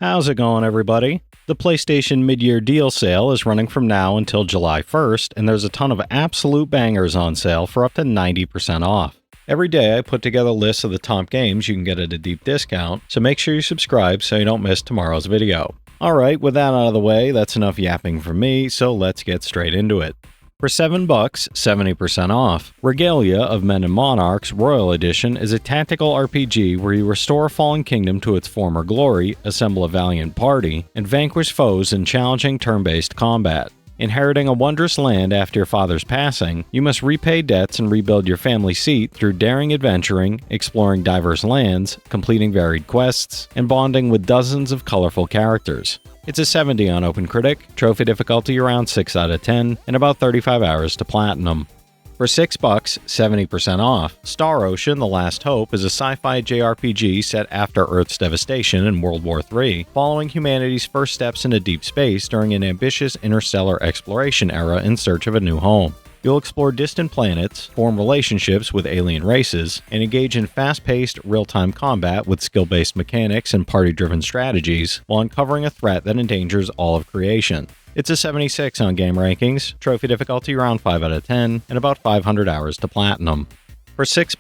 How's it going, everybody? The PlayStation mid-year deal sale is running from now until July 1st, and there's a ton of absolute bangers on sale for up to 90% off. Every day I put together lists of the top games you can get at a deep discount, so make sure you subscribe so you don't miss tomorrow's video. Alright, with that out of the way, that's enough yapping from me, so let's get straight into it. For $7, 70% off. Regalia of Men and Monarchs Royal Edition is a tactical RPG where you restore a fallen kingdom to its former glory, assemble a valiant party, and vanquish foes in challenging turn-based combat. Inheriting a wondrous land after your father's passing, you must repay debts and rebuild your family seat through daring adventuring, exploring diverse lands, completing varied quests, and bonding with dozens of colorful characters. It's a 70 on OpenCritic, trophy difficulty around 6 out of 10, and about 35 hours to platinum. For $6, 70% off, Star Ocean: The Last Hope is a sci-fi JRPG set after Earth's devastation in World War III, following humanity's first steps into deep space during an ambitious interstellar exploration era in search of a new home. You'll explore distant planets, form relationships with alien races, and engage in fast-paced, real-time combat with skill-based mechanics and party-driven strategies while uncovering a threat that endangers all of creation. It's a 76 on Game Rankings, trophy difficulty around 5 out of 10, and about 500 hours to platinum. For $6,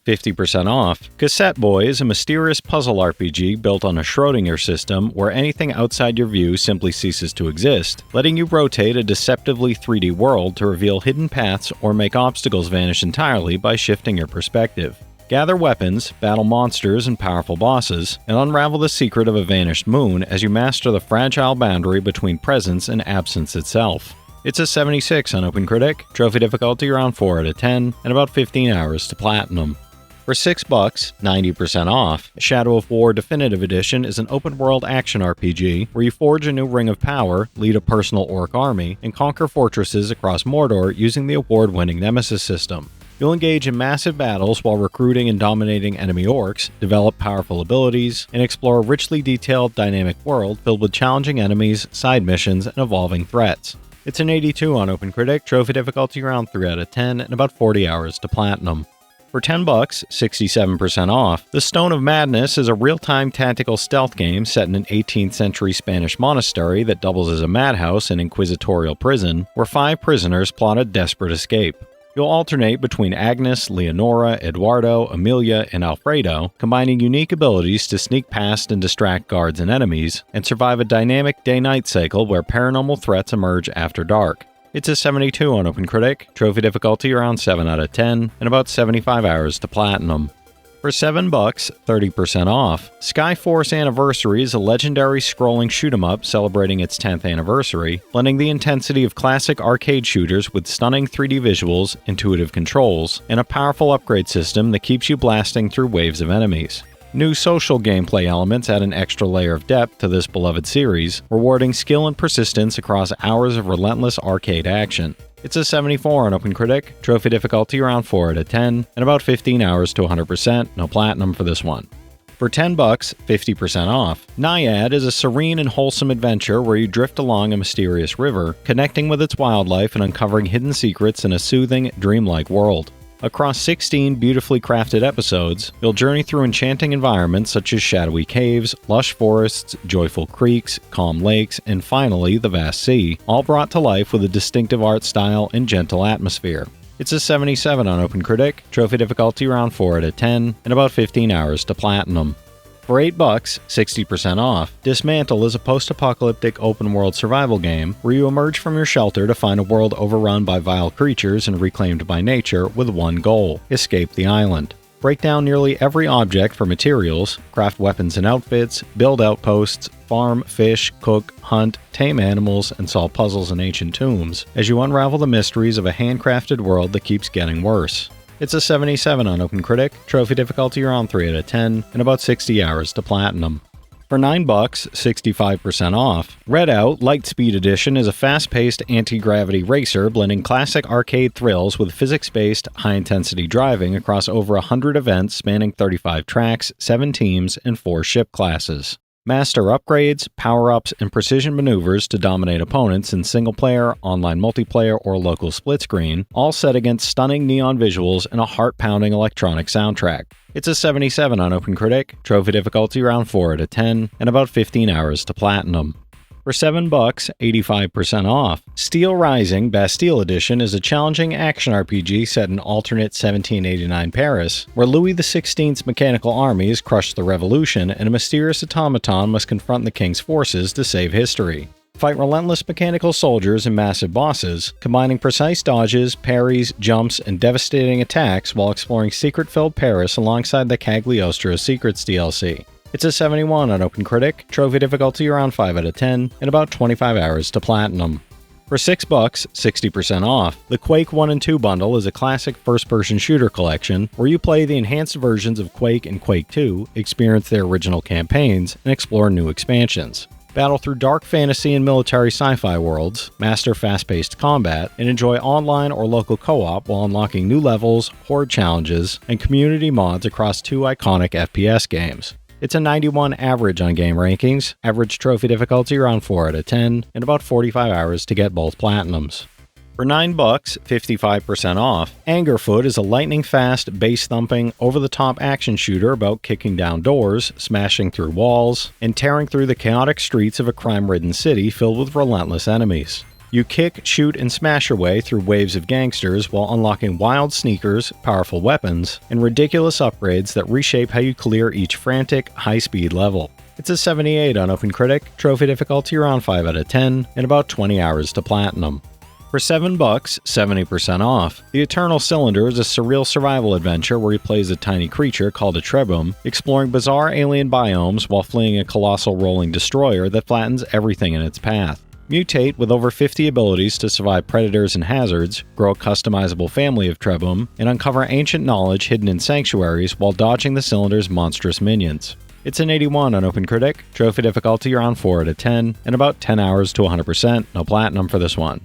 50% off, Cassette Boy is a mysterious puzzle RPG built on a Schrödinger system where anything outside your view simply ceases to exist, letting you rotate a deceptively 3D world to reveal hidden paths or make obstacles vanish entirely by shifting your perspective. Gather weapons, battle monsters and powerful bosses, and unravel the secret of a vanished moon as you master the fragile boundary between presence and absence itself. It's a 76 on OpenCritic, trophy difficulty around 4 out of 10, and about 15 hours to platinum. For $6, 90% off, Shadow of War Definitive Edition is an open-world action RPG where you forge a new ring of power, lead a personal orc army, and conquer fortresses across Mordor using the award-winning Nemesis system. You'll engage in massive battles while recruiting and dominating enemy orcs, develop powerful abilities, and explore a richly detailed, dynamic world filled with challenging enemies, side missions, and evolving threats. It's an 82 on OpenCritic, trophy difficulty around 3 out of 10, and about 40 hours to platinum. For $10, 67% off, The Stone of Madness is a real-time tactical stealth game set in an 18th century Spanish monastery that doubles as a madhouse and inquisitorial prison, where 5 prisoners plot a desperate escape. You'll alternate between Agnes, Leonora, Eduardo, Amelia, and Alfredo, combining unique abilities to sneak past and distract guards and enemies, and survive a dynamic day-night cycle where paranormal threats emerge after dark. It's a 72 on OpenCritic, trophy difficulty around 7 out of 10, and about 75 hours to platinum. For $7, 30% off, Skyforce Anniversary is a legendary scrolling shoot-'em-up celebrating its 10th anniversary, blending the intensity of classic arcade shooters with stunning 3D visuals, intuitive controls, and a powerful upgrade system that keeps you blasting through waves of enemies. New social gameplay elements add an extra layer of depth to this beloved series, rewarding skill and persistence across hours of relentless arcade action. It's a 74 on OpenCritic, trophy difficulty around 4 out of 10, and about 15 hours to 100%, no platinum for this one. For $10, 50% off, Naiad is a serene and wholesome adventure where you drift along a mysterious river, connecting with its wildlife and uncovering hidden secrets in a soothing, dreamlike world. Across 16 beautifully crafted episodes, you'll journey through enchanting environments such as shadowy caves, lush forests, joyful creeks, calm lakes, and finally, the vast sea, all brought to life with a distinctive art style and gentle atmosphere. It's a 77 on OpenCritic, trophy difficulty around 4 out of 10, and about 15 hours to platinum. For $8, 60% off, Dysmantle is a post-apocalyptic open-world survival game where you emerge from your shelter to find a world overrun by vile creatures and reclaimed by nature with one goal: escape the island. Break down nearly every object for materials, craft weapons and outfits, build outposts, farm, fish, cook, hunt, tame animals, and solve puzzles in ancient tombs as you unravel the mysteries of a handcrafted world that keeps getting worse. It's a 77 on OpenCritic, trophy difficulty around 3 out of 10, and about 60 hours to platinum. For $9, 65% off, Redout Lightspeed Edition is a fast-paced anti-gravity racer blending classic arcade thrills with physics-based, high-intensity driving across over 100 events spanning 35 tracks, 7 teams, and 4 ship classes. Master upgrades, power-ups, and precision maneuvers to dominate opponents in single-player, online multiplayer, or local split-screen, all set against stunning neon visuals and a heart-pounding electronic soundtrack. It's a 77 on OpenCritic, trophy difficulty around 4 out of 10, and about 15 hours to platinum. For $7, 85% off, Steelrising Bastille Edition is a challenging action RPG set in alternate 1789 Paris, where Louis XVI's mechanical armies crush the revolution and a mysterious automaton must confront the king's forces to save history. Fight relentless mechanical soldiers and massive bosses, combining precise dodges, parries, jumps, and devastating attacks while exploring secret-filled Paris alongside the Cagliostro Secrets DLC. It's a 71 on OpenCritic, trophy difficulty around 5 out of 10, and about 25 hours to platinum. For $6, 60% off, the Quake 1 and 2 bundle is a classic first-person shooter collection where you play the enhanced versions of Quake and Quake 2, experience their original campaigns, and explore new expansions. Battle through dark fantasy and military sci-fi worlds, master fast-paced combat, and enjoy online or local co-op while unlocking new levels, horde challenges, and community mods across 2 iconic FPS games. It's a 91 average on game rankings, average trophy difficulty around 4 out of 10, and about 45 hours to get both platinums. For $9, 55% off, Angerfoot is a lightning-fast, bass-thumping, over-the-top action shooter about kicking down doors, smashing through walls, and tearing through the chaotic streets of a crime-ridden city filled with relentless enemies. You kick, shoot, and smash your way through waves of gangsters while unlocking wild sneakers, powerful weapons, and ridiculous upgrades that reshape how you clear each frantic, high-speed level. It's a 78 on OpenCritic, trophy difficulty around 5 out of 10, and about 20 hours to platinum. For $7, 70% off, The Eternal Cylinder is a surreal survival adventure where you play as a tiny creature called a Trebum, exploring bizarre alien biomes while fleeing a colossal rolling destroyer that flattens everything in its path. Mutate with over 50 abilities to survive predators and hazards, grow a customizable family of Trebum, and uncover ancient knowledge hidden in sanctuaries while dodging the cylinder's monstrous minions. It's an 81 on OpenCritic, trophy difficulty around 4 out of 10, and about 10 hours to 100%, no platinum for this one.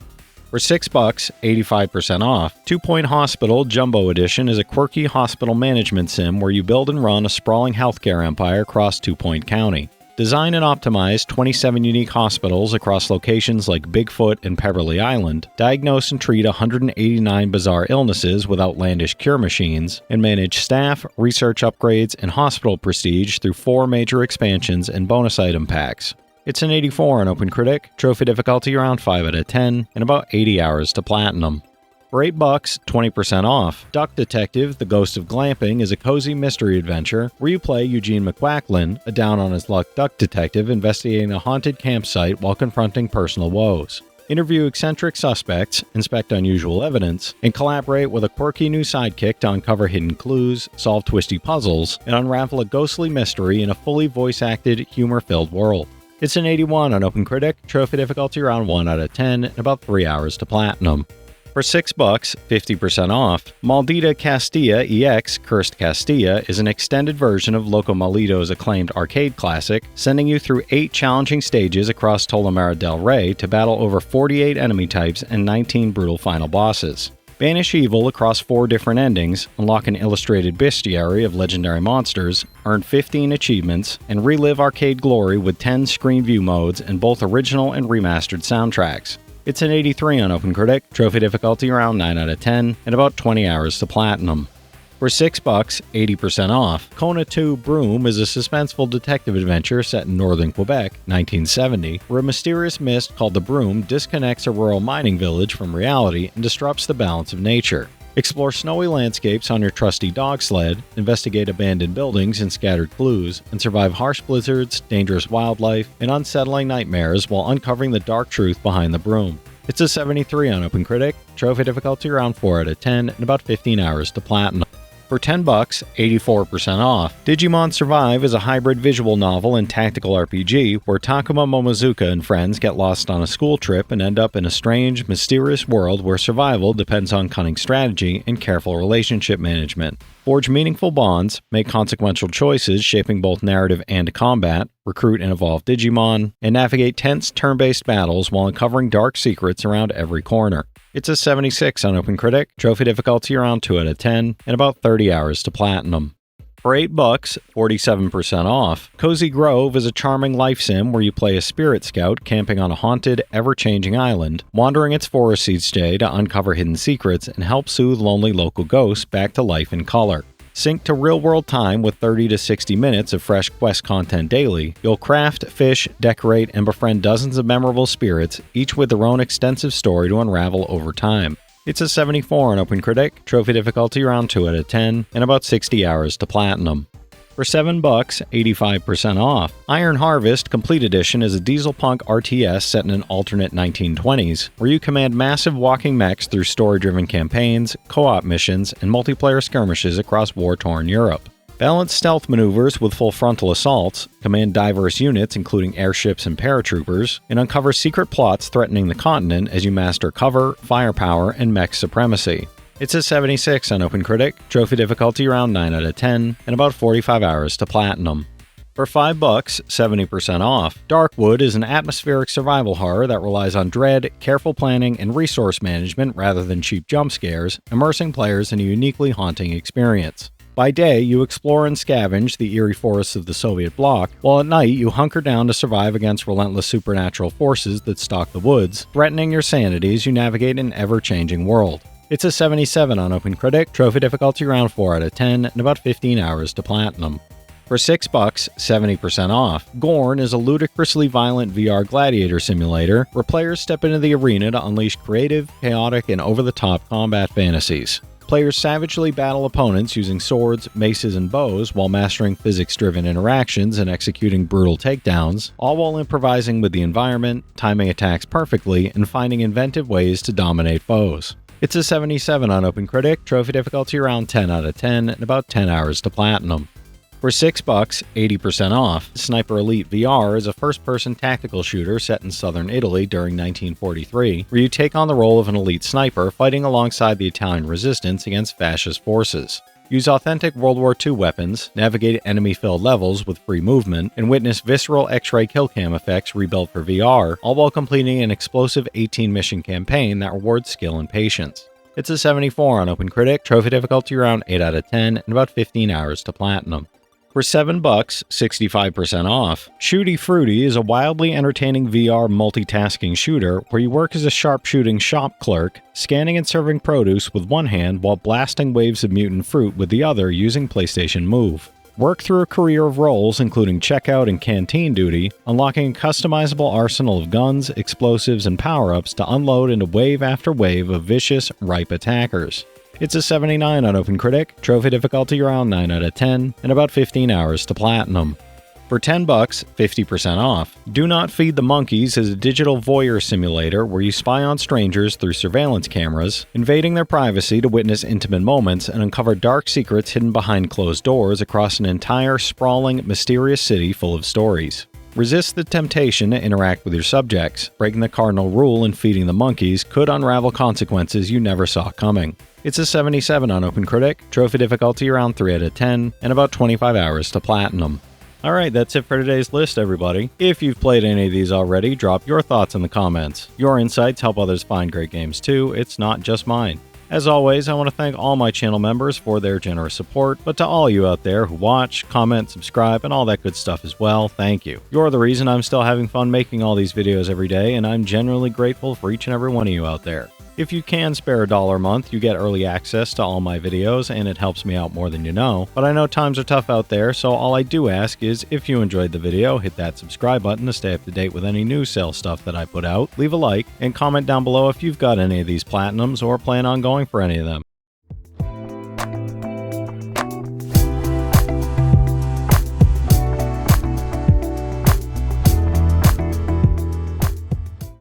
For $6, 85% off, 2 Point Hospital Jumbo Edition is a quirky hospital management sim where you build and run a sprawling healthcare empire across 2 Point County. Design and optimize 27 unique hospitals across locations like Bigfoot and Peverly Island, diagnose and treat 189 bizarre illnesses with outlandish cure machines, and manage staff, research upgrades, and hospital prestige through 4 major expansions and bonus item packs. It's an 84 on OpenCritic, trophy difficulty around 5 out of 10, and about 80 hours to platinum. For $8, 20% off, Duck Detective: The Ghost of Glamping is a cozy mystery adventure where you play Eugene McQuacklin, a down-on-his-luck duck detective investigating a haunted campsite while confronting personal woes. Interview eccentric suspects, inspect unusual evidence, and collaborate with a quirky new sidekick to uncover hidden clues, solve twisty puzzles, and unravel a ghostly mystery in a fully voice-acted, humor-filled world. It's an 81 on OpenCritic, trophy difficulty around 1 out of 10, and about 3 hours to platinum. For $6, 50% off, Maldita Castilla EX Cursed Castilla is an extended version of Loco Malito's acclaimed arcade classic, sending you through 8 challenging stages across Tolomera del Rey to battle over 48 enemy types and 19 brutal final bosses. Banish evil across 4 different endings, unlock an illustrated bestiary of legendary monsters, earn 15 achievements, and relive arcade glory with 10 screen view modes and both original and remastered soundtracks. It's an 83 on OpenCritic, trophy difficulty around 9 out of 10, and about 20 hours to platinum. For $6, 80% off, Kona 2 Brume is a suspenseful detective adventure set in northern Quebec, 1970, where a mysterious mist called the Brume disconnects a rural mining village from reality and disrupts the balance of nature. Explore snowy landscapes on your trusty dog sled, investigate abandoned buildings and scattered clues, and survive harsh blizzards, dangerous wildlife, and unsettling nightmares while uncovering the dark truth behind the Brume. It's a 73 on OpenCritic, trophy difficulty around 4 out of 10, and about 15 hours to platinum. For $10, 84% off, Digimon Survive is a hybrid visual novel and tactical RPG where Takuma Momozuka and friends get lost on a school trip and end up in a strange, mysterious world where survival depends on cunning strategy and careful relationship management. Forge meaningful bonds, make consequential choices shaping both narrative and combat, recruit and evolve Digimon, and navigate tense turn-based battles while uncovering dark secrets around every corner. It's a 76 on OpenCritic, trophy difficulty around 2 out of 10, and about 30 hours to platinum. For $8, 47% off, Cozy Grove is a charming life sim where you play a spirit scout camping on a haunted, ever-changing island, wandering its forests each day to uncover hidden secrets and help soothe lonely local ghosts back to life in color. Sync to real-world time with 30 to 60 minutes of fresh quest content daily, you'll craft, fish, decorate, and befriend dozens of memorable spirits, each with their own extensive story to unravel over time. It's a 74 on OpenCritic, trophy difficulty around 2 out of 10, and about 60 hours to platinum. For $7, 85% off, Iron Harvest Complete Edition is a dieselpunk RTS set in an alternate 1920s, where you command massive walking mechs through story-driven campaigns, co-op missions, and multiplayer skirmishes across war-torn Europe. Balance stealth maneuvers with full frontal assaults, command diverse units including airships and paratroopers, and uncover secret plots threatening the continent as you master cover, firepower, and mech supremacy. It's a 76 on OpenCritic, trophy difficulty around 9 out of 10, and about 45 hours to platinum. For $5, 70% off, Darkwood is an atmospheric survival horror that relies on dread, careful planning, and resource management rather than cheap jump scares, immersing players in a uniquely haunting experience. By day, you explore and scavenge the eerie forests of the Soviet bloc, while at night you hunker down to survive against relentless supernatural forces that stalk the woods, threatening your sanity as you navigate an ever-changing world. It's a 77 on OpenCritic, trophy difficulty around 4 out of 10, and about 15 hours to platinum. For $6, 70% off, Gorn is a ludicrously violent VR gladiator simulator where players step into the arena to unleash creative, chaotic, and over-the-top combat fantasies. Players savagely battle opponents using swords, maces, and bows while mastering physics-driven interactions and executing brutal takedowns, all while improvising with the environment, timing attacks perfectly, and finding inventive ways to dominate foes. It's a 77 on OpenCritic, trophy difficulty around 10 out of 10, and about 10 hours to platinum. For $6, 80% off, Sniper Elite VR is a first-person tactical shooter set in southern Italy during 1943, where you take on the role of an elite sniper fighting alongside the Italian resistance against fascist forces. Use authentic World War II weapons, navigate enemy-filled levels with free movement, and witness visceral X-ray killcam effects rebuilt for VR, all while completing an explosive 18-mission campaign that rewards skill and patience. It's a 74 on OpenCritic, trophy difficulty around 8 out of 10, and about 15 hours to platinum. For $7, 65% off, Shooty Fruity is a wildly entertaining VR multitasking shooter where you work as a sharpshooting shop clerk, scanning and serving produce with one hand while blasting waves of mutant fruit with the other using PlayStation Move. Work through a career of roles including checkout and canteen duty, unlocking a customizable arsenal of guns, explosives, and power-ups to unload into wave after wave of vicious, ripe attackers. It's a 79 on OpenCritic, trophy difficulty around 9 out of 10, and about 15 hours to platinum. For $10, 50% off, Do Not Feed the Monkeys is a digital voyeur simulator where you spy on strangers through surveillance cameras, invading their privacy to witness intimate moments and uncover dark secrets hidden behind closed doors across an entire sprawling, mysterious city full of stories. Resist the temptation to interact with your subjects. Breaking the cardinal rule and feeding the monkeys could unravel consequences you never saw coming. It's a 77 on OpenCritic, trophy difficulty around 3 out of 10, and about 25 hours to platinum. Alright, that's it for today's list, everybody. If you've played any of these already, drop your thoughts in the comments. Your insights help others find great games too, it's not just mine. As always, I want to thank all my channel members for their generous support, but to all you out there who watch, comment, subscribe, and all that good stuff as well, thank you. You're the reason I'm still having fun making all these videos every day, and I'm genuinely grateful for each and every one of you out there. If you can spare $1 a month, you get early access to all my videos, and it helps me out more than you know. But I know times are tough out there, so all I do ask is, if you enjoyed the video, hit that subscribe button to stay up to date with any new sale stuff that I put out, leave a like, and comment down below if you've got any of these platinums or plan on going for any of them.